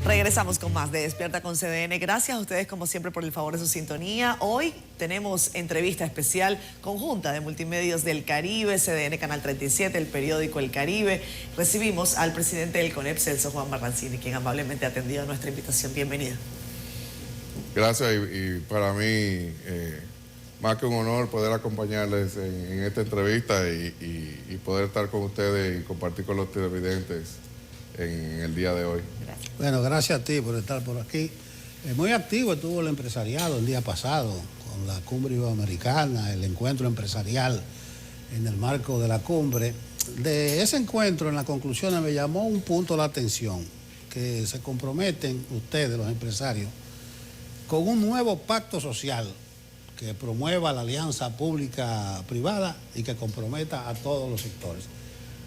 Regresamos con más de Despierta con CDN. Gracias a ustedes como siempre por el favor de su sintonía. Hoy tenemos entrevista especial conjunta de Multimedios del Caribe, CDN Canal 37, el periódico El Caribe. Recibimos al presidente del CONEP, Celso Juan Marrancini, quien amablemente ha atendido nuestra invitación. Bienvenido. Gracias y para mí más que un honor poder acompañarles en esta entrevista y poder estar con ustedes y compartir con los televidentes en el día de hoy. Gracias. Bueno, gracias a ti por estar por aquí. Muy activo estuvo el empresariado el día pasado con la cumbre iberoamericana, el encuentro empresarial en el marco de la cumbre. De ese encuentro, en la conclusión, me llamó un punto la atención, que se comprometen ustedes, los empresarios, con un nuevo pacto social que promueva la alianza pública-privada y que comprometa a todos los sectores.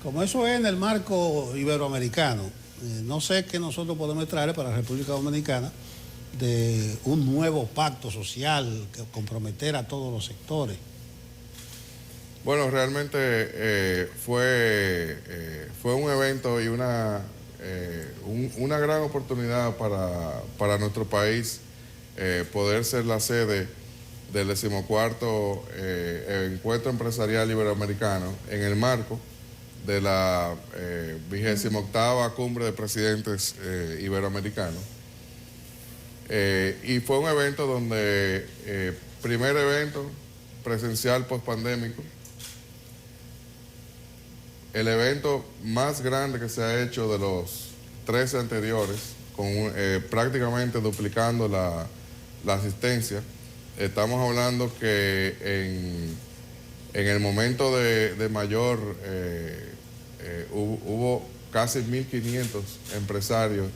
Como eso es en el marco iberoamericano, no sé qué nosotros podemos traer para la República Dominicana de un nuevo pacto social que comprometer a todos los sectores. Bueno, realmente fue un evento y una gran oportunidad para nuestro país poder ser la sede del 14º Encuentro Empresarial Iberoamericano en el marco de la 28ª Cumbre de Presidentes Iberoamericanos. Y fue un evento donde, primer evento presencial post-pandémico, el evento más grande que se ha hecho de los 13 anteriores, con prácticamente duplicando la asistencia. Estamos hablando que en el momento de mayor hubo casi 1.500 empresarios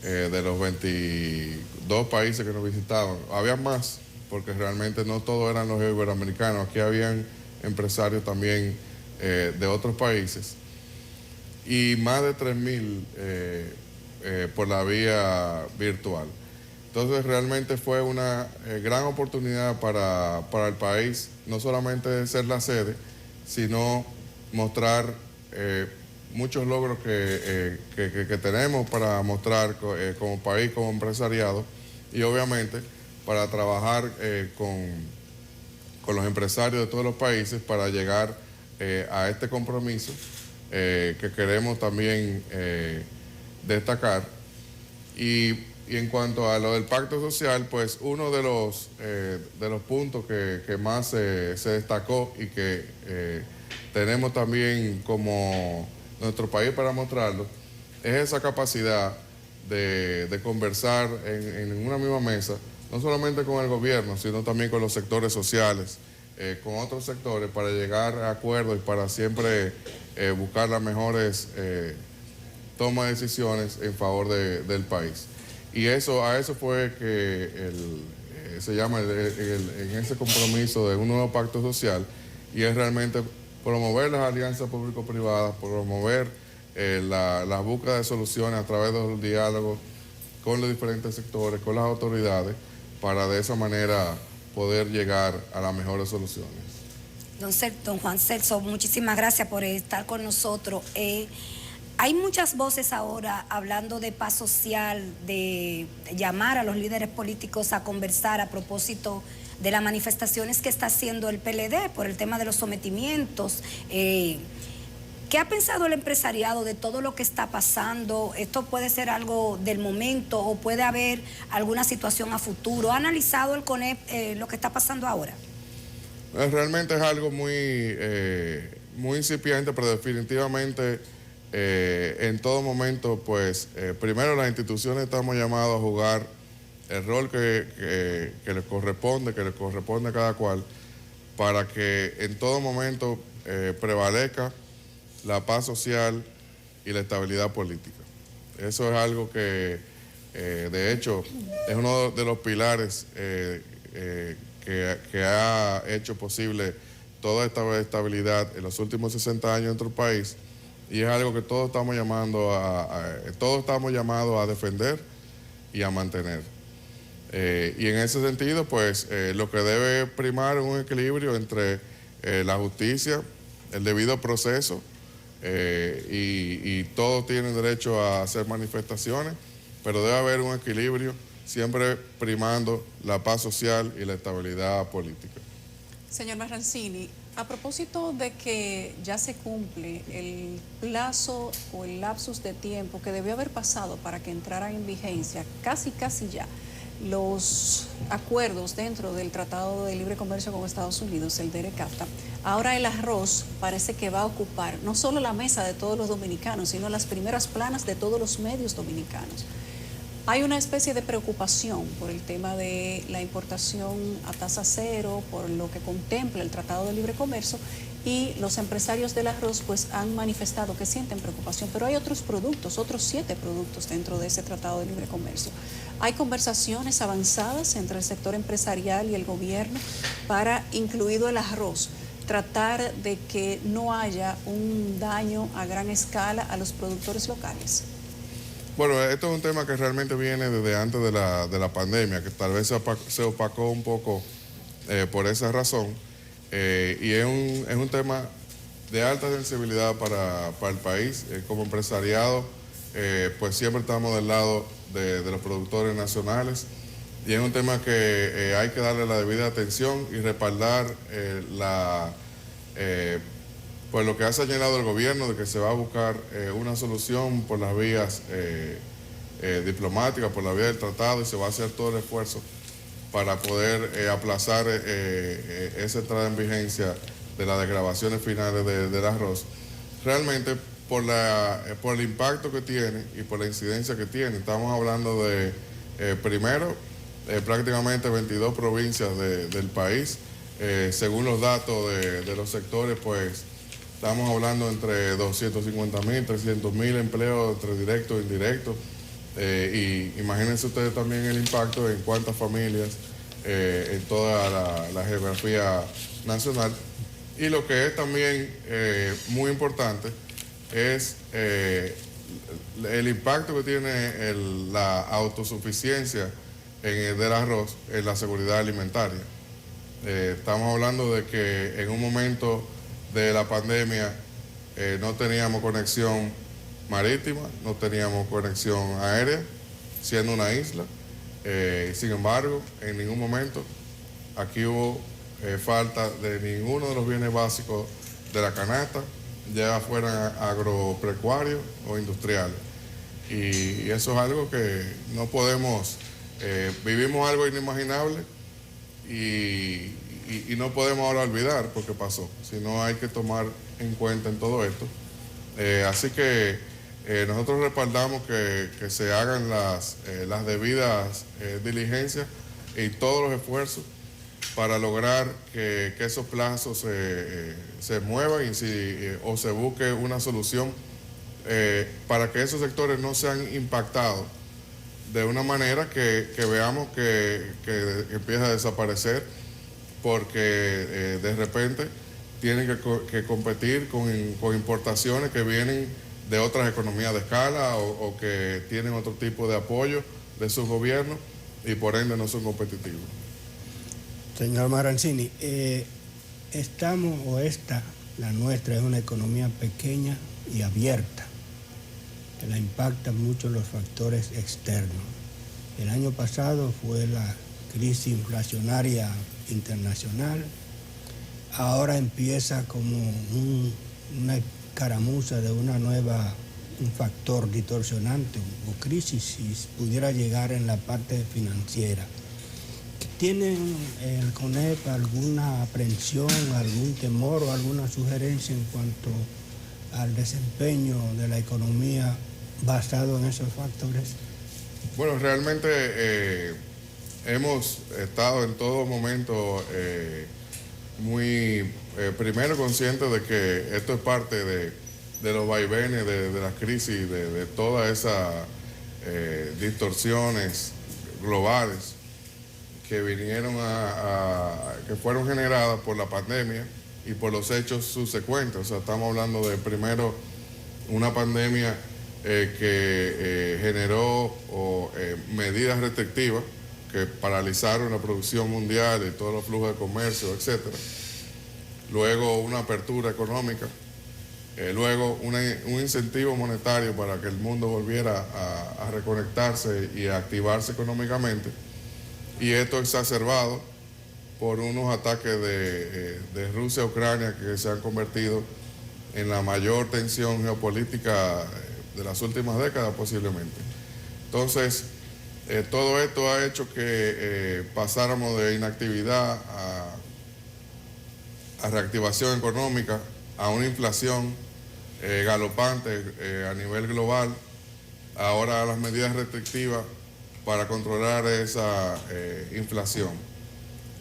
de los 22 países que nos visitaban. Había más, porque realmente no todos eran los iberoamericanos. Aquí habían empresarios también de otros países. Y más de 3.000 por la vía virtual. Entonces realmente fue una gran oportunidad para el país, no solamente ser la sede, sino mostrar muchos logros que tenemos para mostrar como país, como empresariado, y obviamente para trabajar con los empresarios de todos los países para llegar a este compromiso que queremos también destacar. Y en cuanto a lo del pacto social, pues uno de los puntos que más se destacó y que tenemos también como nuestro país para mostrarlo, es esa capacidad de conversar en una misma mesa, no solamente con el gobierno, sino también con los sectores sociales, con otros sectores, para llegar a acuerdos y para siempre buscar las mejores tomas de decisiones en favor del país. Y a eso fue que se llama en ese compromiso de un nuevo pacto social, y es realmente promover las alianzas público-privadas, promover la búsqueda de soluciones a través de los diálogos con los diferentes sectores, con las autoridades, para de esa manera poder llegar a las mejores soluciones. Don Juan Celso, muchísimas gracias por estar con nosotros. Hay muchas voces ahora hablando de paz social, de llamar a los líderes políticos a conversar a propósito de las manifestaciones que está haciendo el PLD por el tema de los sometimientos. ¿Qué ha pensado el empresariado de todo lo que está pasando? ¿Esto puede ser algo del momento o puede haber alguna situación a futuro? ¿Ha analizado el CONEP lo que está pasando ahora? Realmente es algo muy incipiente, pero definitivamente en todo momento, pues, primero las instituciones estamos llamados a jugar el rol que les corresponde a cada cual, para que en todo momento prevalezca la paz social y la estabilidad política. Eso es algo que, de hecho, es uno de los pilares que ha hecho posible toda esta estabilidad en los últimos 60 años en nuestro país, y es algo que todos estamos llamados a defender y a mantener. Y en ese sentido, pues, lo que debe primar es un equilibrio entre la justicia, el debido proceso, y todos tienen derecho a hacer manifestaciones, pero debe haber un equilibrio, siempre primando la paz social y la estabilidad política. Señor Marrancini, a propósito de que ya se cumple el plazo o el lapsus de tiempo que debió haber pasado para que entraran en vigencia, casi ya, los acuerdos dentro del Tratado de Libre Comercio con Estados Unidos, el DERECAFTA, ahora el arroz parece que va a ocupar no solo la mesa de todos los dominicanos, sino las primeras planas de todos los medios dominicanos. Hay una especie de preocupación por el tema de la importación a tasa cero, por lo que contempla el Tratado de Libre Comercio, y los empresarios del arroz pues han manifestado que sienten preocupación, pero hay otros productos, otros 7 productos dentro de ese Tratado de Libre Comercio. Hay conversaciones avanzadas entre el sector empresarial y el gobierno para, incluido el arroz, tratar de que no haya un daño a gran escala a los productores locales. Bueno, esto es un tema que realmente viene desde antes de la pandemia, que tal vez se opacó un poco por esa razón, y es un tema de alta sensibilidad para el país. Como empresariado, pues siempre estamos del lado de los productores nacionales, y es un tema que hay que darle la debida atención y respaldar pues lo que ha señalado el gobierno de que se va a buscar una solución por las vías diplomáticas, por la vía del tratado, y se va a hacer todo el esfuerzo para poder aplazar esa entrada en vigencia de las desgravaciones finales del arroz. Realmente por el impacto que tiene y por la incidencia que tiene, estamos hablando de primero prácticamente 22 provincias del país. Según los datos de los sectores, pues estamos hablando entre 250.000, 300.000 empleos entre directos e indirectos. Y imagínense ustedes también el impacto en cuántas familias en toda la geografía nacional. Y lo que es también muy importante es el impacto que tiene la autosuficiencia del arroz en la seguridad alimentaria. Estamos hablando de que en un momento de la pandemia no teníamos conexión marítima, no teníamos conexión aérea, siendo una isla. Sin embargo, en ningún momento aquí hubo falta de ninguno de los bienes básicos de la canasta, ya fueran agropecuarios o industriales. Y eso es algo que no podemos, vivimos algo inimaginable y no podemos ahora olvidar porque pasó, sino hay que tomar en cuenta en todo esto. Así que nosotros respaldamos que se hagan las debidas diligencias y todos los esfuerzos para lograr que esos plazos se muevan o se busque una solución para que esos sectores no sean impactados de una manera que veamos que empieza a desaparecer porque de repente tienen que competir con importaciones que vienen de otras economías de escala o que tienen otro tipo de apoyo de sus gobiernos y por ende no son competitivos. Señor Marrancini, la nuestra es una economía pequeña y abierta, que la impactan mucho los factores externos. El año pasado fue la crisis inflacionaria internacional, ahora empieza como una escaramuza de un factor distorsionante o crisis, si pudiera llegar en la parte financiera. ¿Tienen el CONEP alguna aprensión, algún temor o alguna sugerencia en cuanto al desempeño de la economía basado en esos factores? Bueno, realmente hemos estado en todo momento muy primero conscientes de que esto es parte de los vaivenes, de la crisis, de todas esas distorsiones globales que vinieron que fueron generadas por la pandemia y por los hechos subsecuentes. O sea, estamos hablando de primero una pandemia que generó medidas restrictivas que paralizaron la producción mundial y todos los flujos de comercio, etcétera. Luego una apertura económica luego un incentivo monetario para que el mundo volviera a reconectarse y a activarse económicamente, y esto exacerbado por unos ataques de Rusia a Ucrania que se han convertido en la mayor tensión geopolítica de las últimas décadas posiblemente. Entonces, todo esto ha hecho que pasáramos de inactividad a reactivación económica, a una inflación galopante a nivel global, ahora a las medidas restrictivas para controlar esa inflación.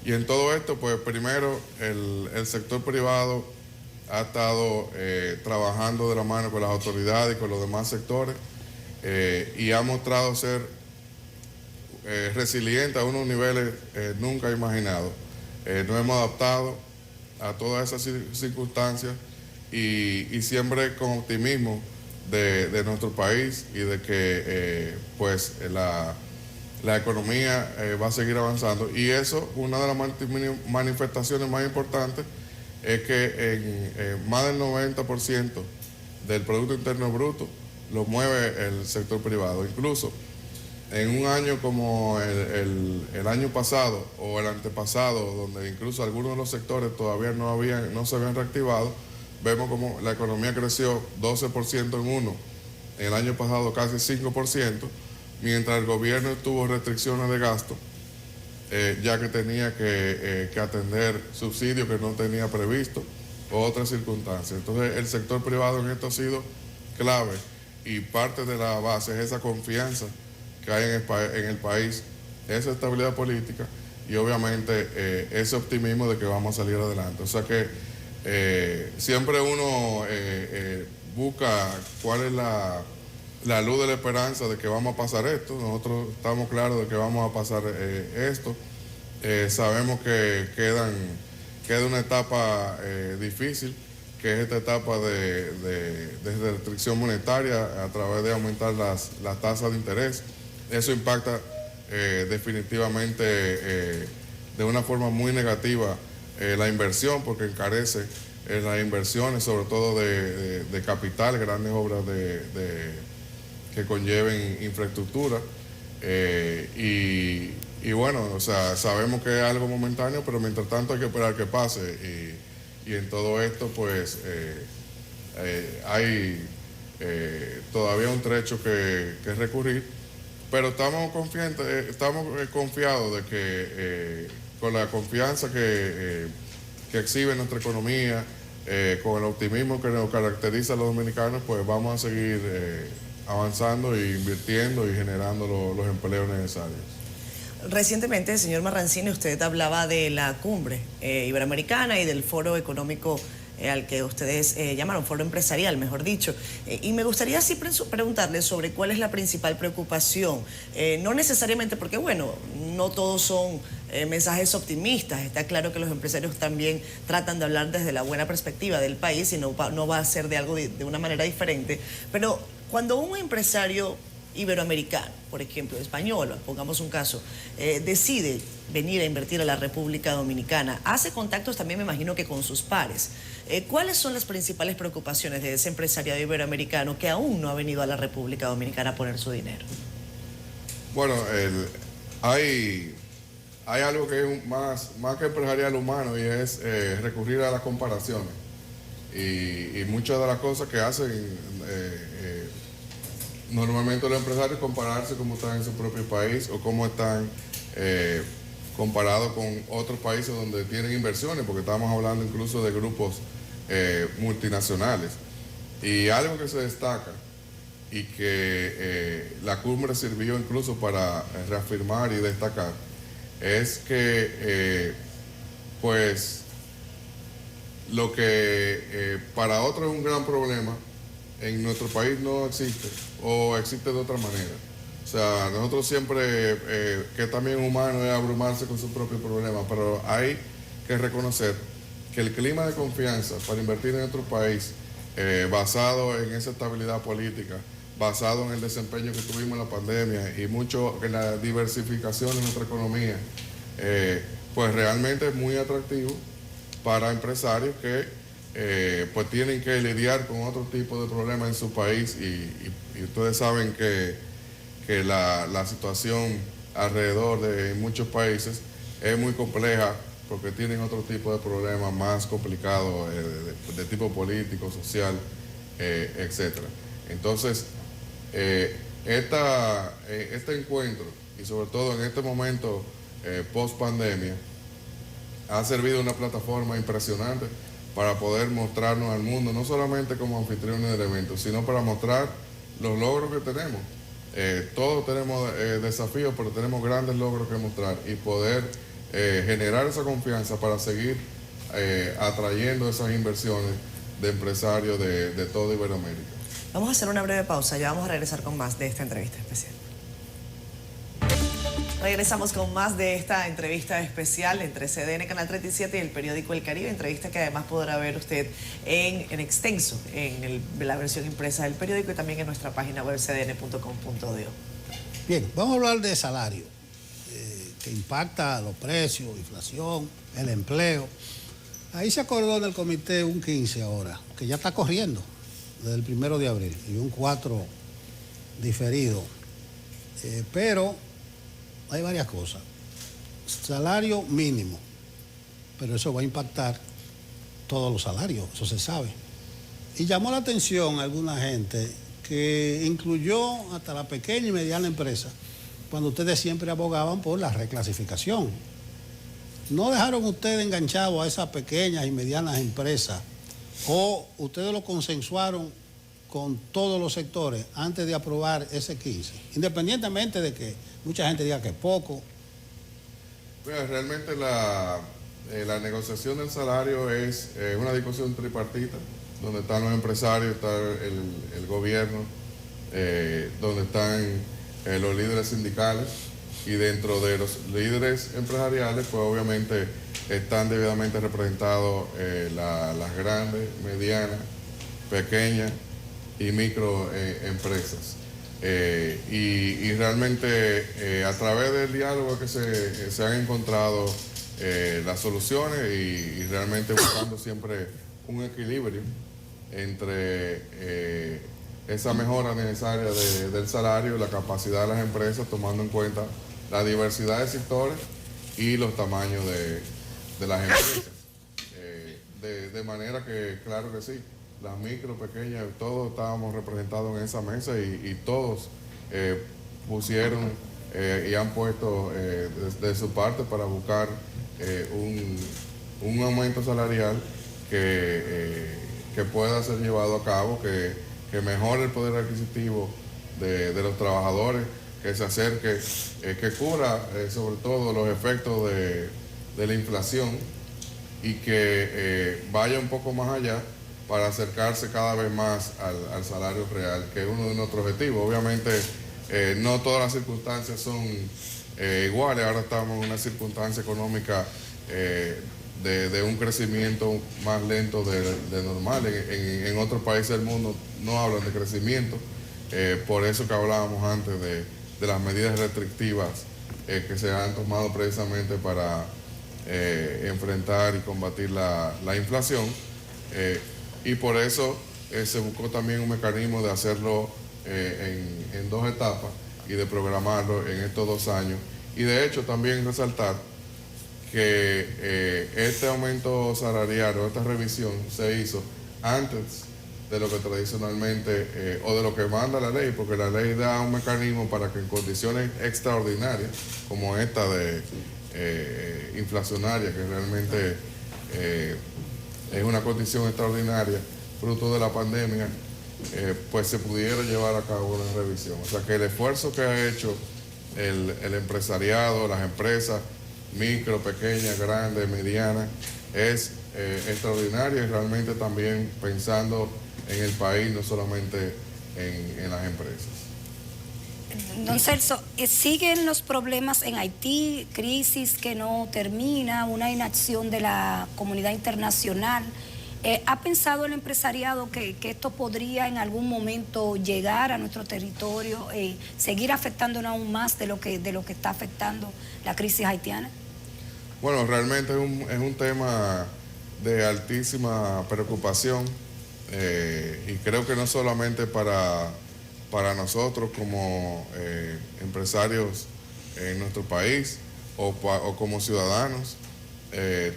Y en todo esto, pues primero el sector privado ha estado trabajando de la mano con las autoridades y con los demás sectores y ha mostrado ser resiliente a unos niveles nunca imaginados. Nos hemos adaptado a todas esas circunstancias y siempre con optimismo de nuestro país y de que pues la economía va a seguir avanzando. Y eso, una de las manifestaciones más importantes es que en más del 90% del Producto Interno Bruto lo mueve el sector privado. Incluso en un año como el año pasado o el antepasado, donde incluso algunos de los sectores todavía no se habían reactivado, vemos como la economía creció 12% en uno, en el año pasado casi 5%, mientras el gobierno tuvo restricciones de gasto, ya que tenía que atender subsidios que no tenía previsto o otras circunstancias. Entonces el sector privado en esto ha sido clave y parte de la base es esa confianza que hay en el país, esa estabilidad política y obviamente ese optimismo de que vamos a salir adelante. O sea que siempre uno busca cuál es la luz de la esperanza de que vamos a pasar esto. Nosotros estamos claros de que vamos a pasar esto. Sabemos que queda una etapa difícil, que es esta etapa de restricción monetaria a través de aumentar las tasas de interés. Eso impacta definitivamente de una forma muy negativa la inversión, porque encarece las inversiones, sobre todo de capital, grandes obras que conlleven infraestructura. Y bueno, o sea, sabemos que es algo momentáneo, pero mientras tanto hay que esperar que pase. Y en todo esto, pues, hay todavía un trecho que recurrir. Pero estamos confiados de que con la confianza que exhibe nuestra economía, con el optimismo que nos caracteriza a los dominicanos, pues vamos a seguir avanzando e invirtiendo y generando los empleos necesarios. Recientemente, señor Marrancini, usted hablaba de la cumbre iberoamericana y del foro económico al que ustedes llamaron, foro empresarial, mejor dicho. Y me gustaría así preguntarle sobre cuál es la principal preocupación. No necesariamente porque, bueno, no todos son mensajes optimistas. Está claro que los empresarios también tratan de hablar desde la buena perspectiva del país y no va a ser de algo de una manera diferente. Pero cuando un empresario iberoamericano, por ejemplo, español, pongamos un caso, decide venir a invertir a la República Dominicana, hace contactos también, me imagino, que con sus pares. ¿Cuáles son las principales preocupaciones de ese empresariado iberoamericano que aún no ha venido a la República Dominicana a poner su dinero? Bueno, hay algo que es más que empresarial humano, y es recurrir a las comparaciones. Y muchas de las cosas que hacen normalmente los empresarios, compararse cómo están en su propio país o cómo están comparados con otros países donde tienen inversiones, porque estamos hablando incluso de grupos multinacionales. Y algo que se destaca y que la cumbre sirvió incluso para reafirmar y destacar es que pues lo que para otros es un gran problema, en nuestro país no existe o existe de otra manera. O sea, nosotros siempre, que también humano es abrumarse con sus propios problemas, pero hay que reconocer que el clima de confianza para invertir en nuestro país, basado en esa estabilidad política, basado en el desempeño que tuvimos en la pandemia y mucho en la diversificación de nuestra economía, pues realmente es muy atractivo para empresarios que pues tienen que lidiar con otro tipo de problemas en su país y ustedes saben que la situación alrededor de muchos países es muy compleja porque tienen otro tipo de problemas más complicados de tipo político, social, etc. Entonces, este encuentro y sobre todo en este momento post pandemia ha servido una plataforma impresionante para poder mostrarnos al mundo, no solamente como anfitriones del evento, sino para mostrar los logros que tenemos. Todos tenemos desafíos, pero tenemos grandes logros que mostrar y poder generar esa confianza para seguir atrayendo esas inversiones de empresarios de toda Iberoamérica. Vamos a hacer una breve pausa, ya vamos a regresar con más de esta entrevista especial. Regresamos con más de esta entrevista especial entre CDN Canal 37 y el periódico El Caribe, entrevista que además podrá ver usted en extenso en la versión impresa del periódico y también en nuestra página web cdn.com.do. Bien, vamos a hablar de salario, que impacta los precios, inflación, el empleo. Ahí se acordó en el comité un 15 ahora, que ya está corriendo desde el 1 de abril y un 4 diferido. Pero hay varias cosas. Salario mínimo, pero eso va a impactar todos los salarios, eso se sabe. Y llamó la atención a alguna gente que incluyó hasta la pequeña y mediana empresa, cuando ustedes siempre abogaban por la reclasificación. ¿No dejaron ustedes enganchados a esas pequeñas y medianas empresas o ustedes lo consensuaron con todos los sectores antes de aprobar ese 15? Independientemente de que mucha gente diga que es poco. Bueno, realmente la negociación del salario es una discusión tripartita, donde están los empresarios, está el gobierno, donde están los líderes sindicales y dentro de los líderes empresariales, pues obviamente están debidamente representados las grandes, medianas, pequeñas y microempresas. Y realmente a través del diálogo que se han encontrado las soluciones y realmente buscando siempre un equilibrio entre esa mejora necesaria del salario, la capacidad de las empresas, tomando en cuenta la diversidad de sectores y los tamaños de las empresas. De manera que, claro que sí, las micro, pequeñas, todos estábamos representados en esa mesa y todos pusieron y han puesto de su parte para buscar un aumento salarial que pueda ser llevado a cabo, que mejore el poder adquisitivo de los trabajadores, que se acerque, que cubra sobre todo los efectos de la inflación y que vaya un poco más allá para acercarse cada vez más al salario real, que es uno de nuestros objetivos. Obviamente no todas las circunstancias son iguales, ahora estamos en una circunstancia económica de un crecimiento más lento de normal. En otros países del mundo no hablan de crecimiento, por eso que hablábamos antes de las medidas restrictivas que se han tomado precisamente para enfrentar y combatir la inflación. Y por eso se buscó también un mecanismo de hacerlo en 2 etapas y de programarlo en estos 2 años. Y de hecho también resaltar que este aumento salarial o esta revisión se hizo antes de lo que tradicionalmente o de lo que manda la ley, porque la ley da un mecanismo para que en condiciones extraordinarias como esta de inflacionaria, que realmente es una condición extraordinaria fruto de la pandemia, pues se pudiera llevar a cabo una revisión. O sea que el esfuerzo que ha hecho el empresariado, las empresas micro, pequeñas, grandes, medianas, es extraordinario y realmente también pensando en el país, no solamente en las empresas. Don Celso, siguen los problemas en Haití, crisis que no termina, una inacción de la comunidad internacional. ¿Ha pensado el empresariado que esto podría en algún momento llegar a nuestro territorio, seguir afectándonos aún más de lo que está afectando la crisis haitiana? Bueno, realmente es un tema de altísima preocupación y creo que no solamente para nosotros como empresarios en nuestro país o como ciudadanos,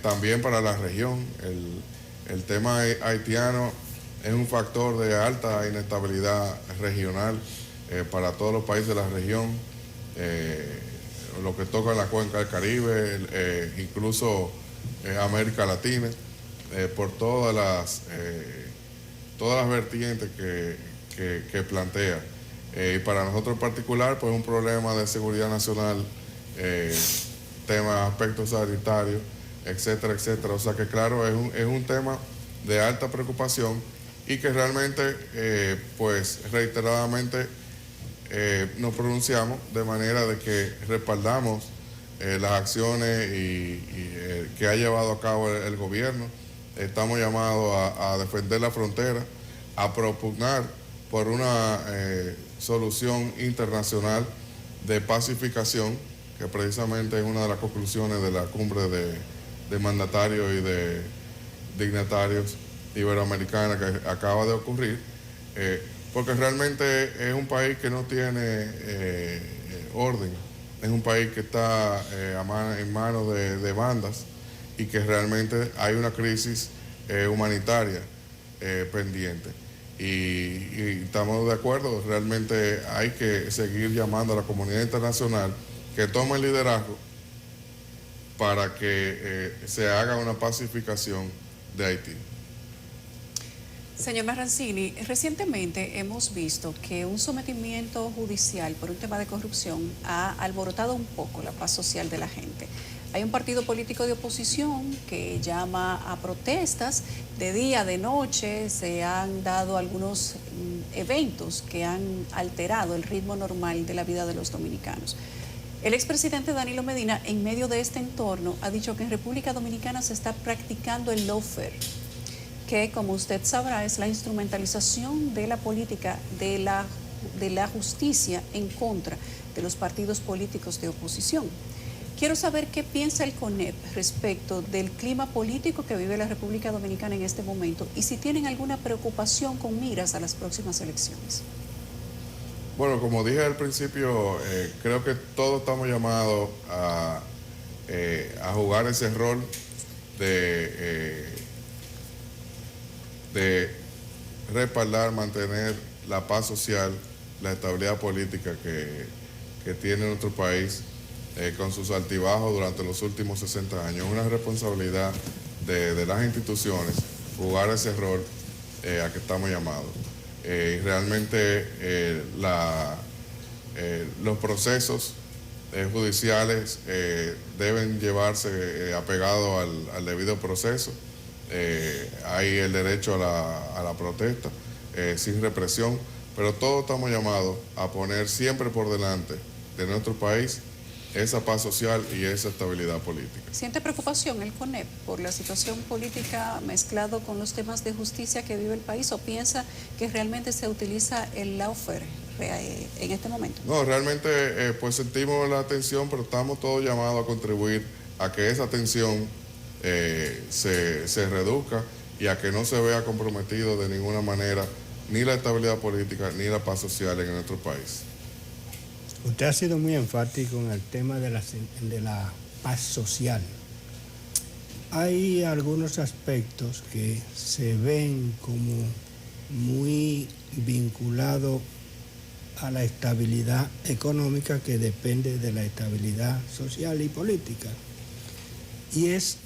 también para la región. El tema haitiano es un factor de alta inestabilidad regional para todos los países de la región, lo que toca la cuenca del Caribe, incluso América Latina, por todas las vertientes que plantea. Y para nosotros en particular, pues un problema de seguridad nacional, temas, aspectos sanitarios, etcétera, etcétera. O sea que claro, es un tema de alta preocupación y que realmente, pues reiteradamente nos pronunciamos de manera de que respaldamos las acciones que ha llevado a cabo el gobierno. Estamos llamados a defender la frontera, a propugnar por una solución internacional de pacificación, que precisamente es una de las conclusiones de la cumbre de mandatarios y de dignatarios iberoamericanas que acaba de ocurrir, porque realmente es un país que no tiene orden, es un país que está en manos de bandas y que realmente hay una crisis humanitaria pendiente. Y estamos de acuerdo, realmente hay que seguir llamando a la comunidad internacional que tome el liderazgo para que se haga una pacificación de Haití. Señor Marrancini, recientemente hemos visto que un sometimiento judicial por un tema de corrupción ha alborotado un poco la paz social de la gente. Hay un partido político de oposición que llama a protestas de día, de noche. Se han dado algunos eventos que han alterado el ritmo normal de la vida de los dominicanos. El expresidente Danilo Medina, en medio de este entorno, ha dicho que en República Dominicana se está practicando el lawfare, que, como usted sabrá, es la instrumentalización de la política, de la justicia en contra de los partidos políticos de oposición. Quiero saber qué piensa el CONEP respecto del clima político que vive la República Dominicana en este momento y si tienen alguna preocupación con miras a las próximas elecciones. Bueno, como dije al principio, creo que todos estamos llamados a jugar ese rol de respaldar, mantener la paz social, la estabilidad política que tiene nuestro país con sus altibajos durante los últimos 60 años. Es una responsabilidad de las instituciones jugar ese rol a que estamos llamados. Realmente los procesos judiciales deben llevarse apegados al debido proceso. Hay el derecho a la protesta sin represión, pero todos estamos llamados a poner siempre por delante de nuestro país esa paz social y esa estabilidad política. ¿Siente preocupación el CONEP por la situación política mezclado con los temas de justicia que vive el país o piensa que realmente se utiliza el lawfare en este momento? No, realmente pues sentimos la tensión, pero estamos todos llamados a contribuir a que esa tensión se reduzca y a que no se vea comprometido de ninguna manera ni la estabilidad política ni la paz social en nuestro país. Usted ha sido muy enfático en el tema de la paz social. Hay algunos aspectos que se ven como muy vinculados a la estabilidad económica que depende de la estabilidad social y política. Y es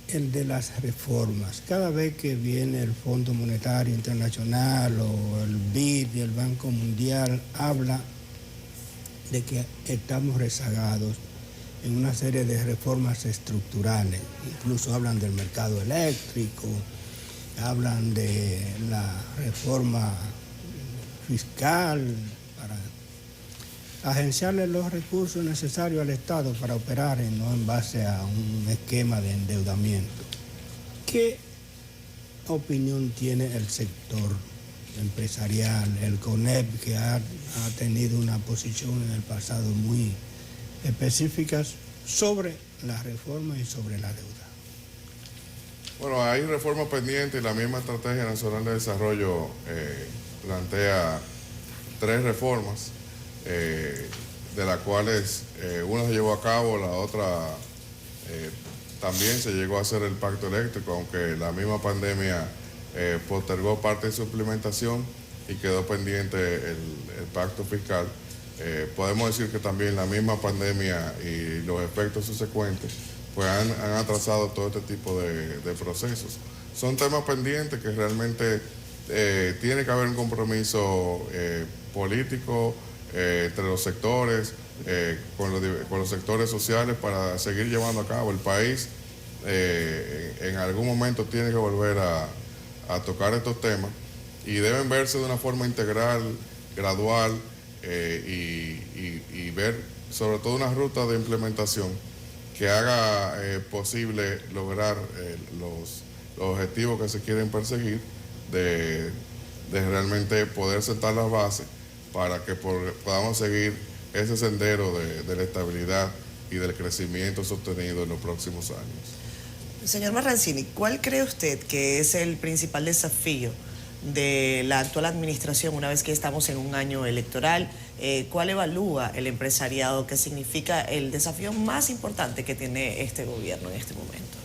el de las reformas. Cada vez que viene el Fondo Monetario Internacional o el BID y el Banco Mundial habla de que estamos rezagados en una serie de reformas estructurales. Incluso hablan del mercado eléctrico, hablan de la reforma fiscal para agenciarle los recursos necesarios al Estado para operar y no en base a un esquema de endeudamiento. ¿Qué opinión tiene el sector empresarial, el CONEP, que ha tenido una posición en el pasado muy específica sobre la reforma y sobre la deuda? Bueno, hay reformas pendientes y la misma Estrategia Nacional de Desarrollo plantea 3 reformas, de las cuales una se llevó a cabo, la otra también se llegó a hacer el pacto eléctrico, aunque la misma pandemia postergó parte de su implementación y quedó pendiente el pacto fiscal. Podemos decir que también la misma pandemia y los efectos subsecuentes pues han atrasado todo este tipo de procesos. Son temas pendientes que realmente tiene que haber un compromiso político entre los sectores, con los sectores sociales para seguir llevando a cabo. El país en algún momento tiene que volver a tocar estos temas y deben verse de una forma integral, gradual y ver sobre todo una ruta de implementación que haga posible lograr los objetivos que se quieren perseguir, de realmente poder sentar las bases para que podamos seguir ese sendero de la estabilidad y del crecimiento sostenido en los próximos años. Señor Marrancini, ¿cuál cree usted que es el principal desafío de la actual administración una vez que estamos en un año electoral? ¿Cuál evalúa el empresariado que significa el desafío más importante que tiene este gobierno en este momento?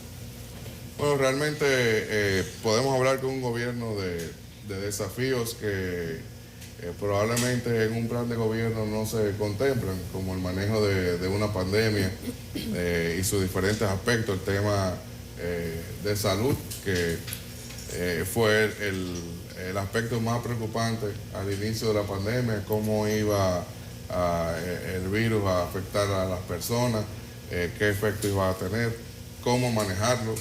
Bueno, realmente podemos hablar con un gobierno de desafíos que probablemente en un plan de gobierno no se contemplan, como el manejo de una pandemia y sus diferentes aspectos, el tema de salud, que fue el aspecto más preocupante al inicio de la pandemia, cómo iba el virus a afectar a las personas, qué efecto iba a tener, cómo manejarlo.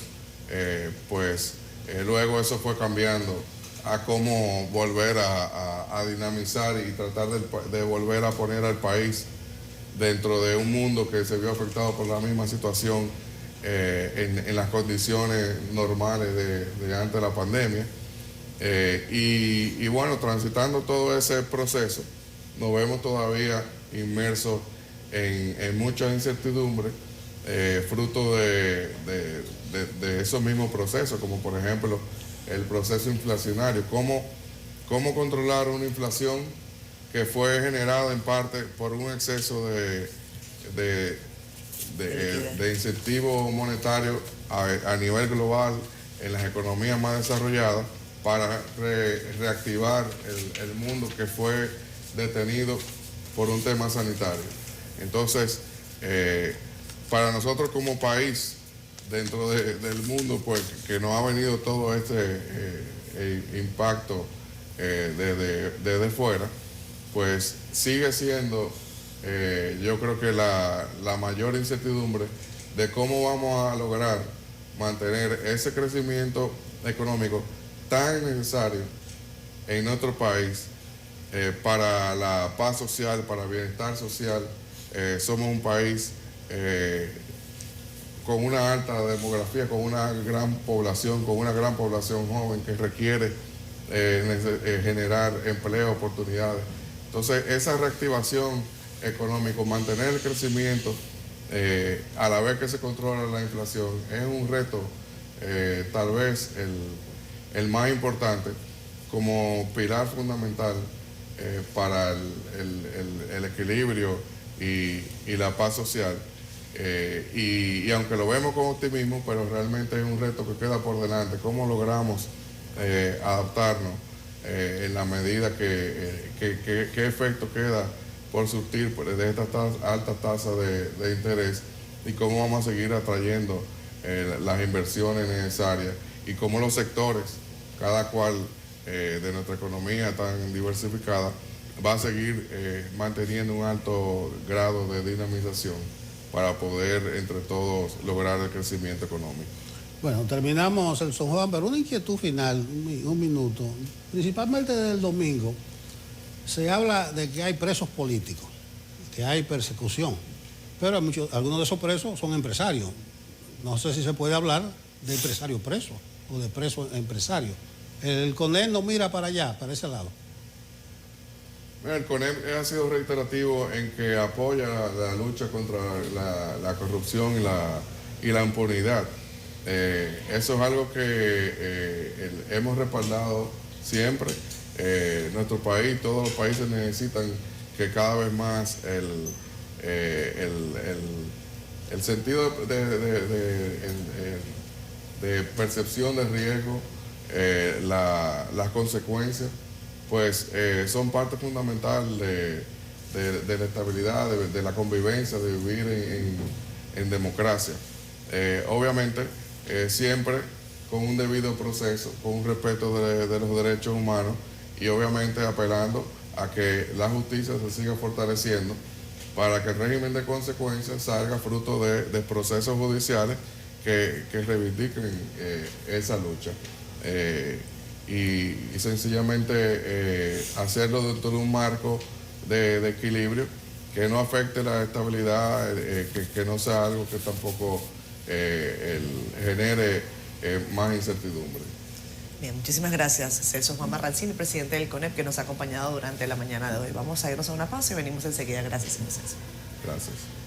Luego eso fue cambiando a cómo volver a dinamizar y tratar de volver a poner al país dentro de un mundo que se vio afectado por la misma situación en las condiciones normales de antes de la pandemia. Y bueno, transitando todo ese proceso, nos vemos todavía inmersos en muchas incertidumbres, fruto de esos mismos procesos, como por ejemplo el proceso inflacionario, cómo controlar una inflación que fue generada en parte por un exceso de incentivo monetario a nivel global en las economías más desarrolladas para reactivar el mundo que fue detenido por un tema sanitario. Entonces, para nosotros como país, dentro del mundo, pues que nos ha venido todo este impacto desde fuera, pues sigue siendo, yo creo que la mayor incertidumbre de cómo vamos a lograr mantener ese crecimiento económico tan necesario en nuestro país para la paz social, para el bienestar social. Somos un país con una alta demografía, con una gran población joven que requiere generar empleo, oportunidades. Entonces, esa reactivación económica, mantener el crecimiento, a la vez que se controla la inflación, es un reto, tal vez el más importante, como pilar fundamental para el equilibrio y la paz social. Y aunque lo vemos con optimismo, pero realmente es un reto que queda por delante. ¿Cómo logramos adaptarnos en la medida qué efecto queda por surtir de estas altas tasas de interés, y cómo vamos a seguir atrayendo las inversiones necesarias, y cómo los sectores, cada cual de nuestra economía tan diversificada, va a seguir manteniendo un alto grado de dinamización para poder entre todos lograr el crecimiento económico. Bueno, terminamos el Son Juan, pero una inquietud final, un minuto. Principalmente del domingo, se habla de que hay presos políticos, que hay persecución, pero algunos de esos presos son empresarios. No sé si se puede hablar de empresario preso o de preso empresario. El CONEP no mira para allá, para ese lado. El CONEP ha sido reiterativo en que apoya la lucha contra la corrupción y la impunidad. Eso es algo que hemos respaldado siempre. Nuestro país, todos los países necesitan que cada vez más el sentido de percepción de riesgo, las consecuencias, pues son parte fundamental de la estabilidad, de la convivencia, de vivir en democracia. Obviamente, siempre con un debido proceso, con un respeto de los derechos humanos y obviamente apelando a que la justicia se siga fortaleciendo para que el régimen de consecuencias salga fruto de procesos judiciales que reivindiquen esa lucha. Y sencillamente hacerlo dentro de un marco de equilibrio que no afecte la estabilidad, que no sea algo que tampoco genere más incertidumbre. Bien, muchísimas gracias, Celso Juan Marrancini, presidente del CONEP, que nos ha acompañado durante la mañana de hoy. Vamos a irnos a una pausa y venimos enseguida. Gracias, señor Celso. Gracias.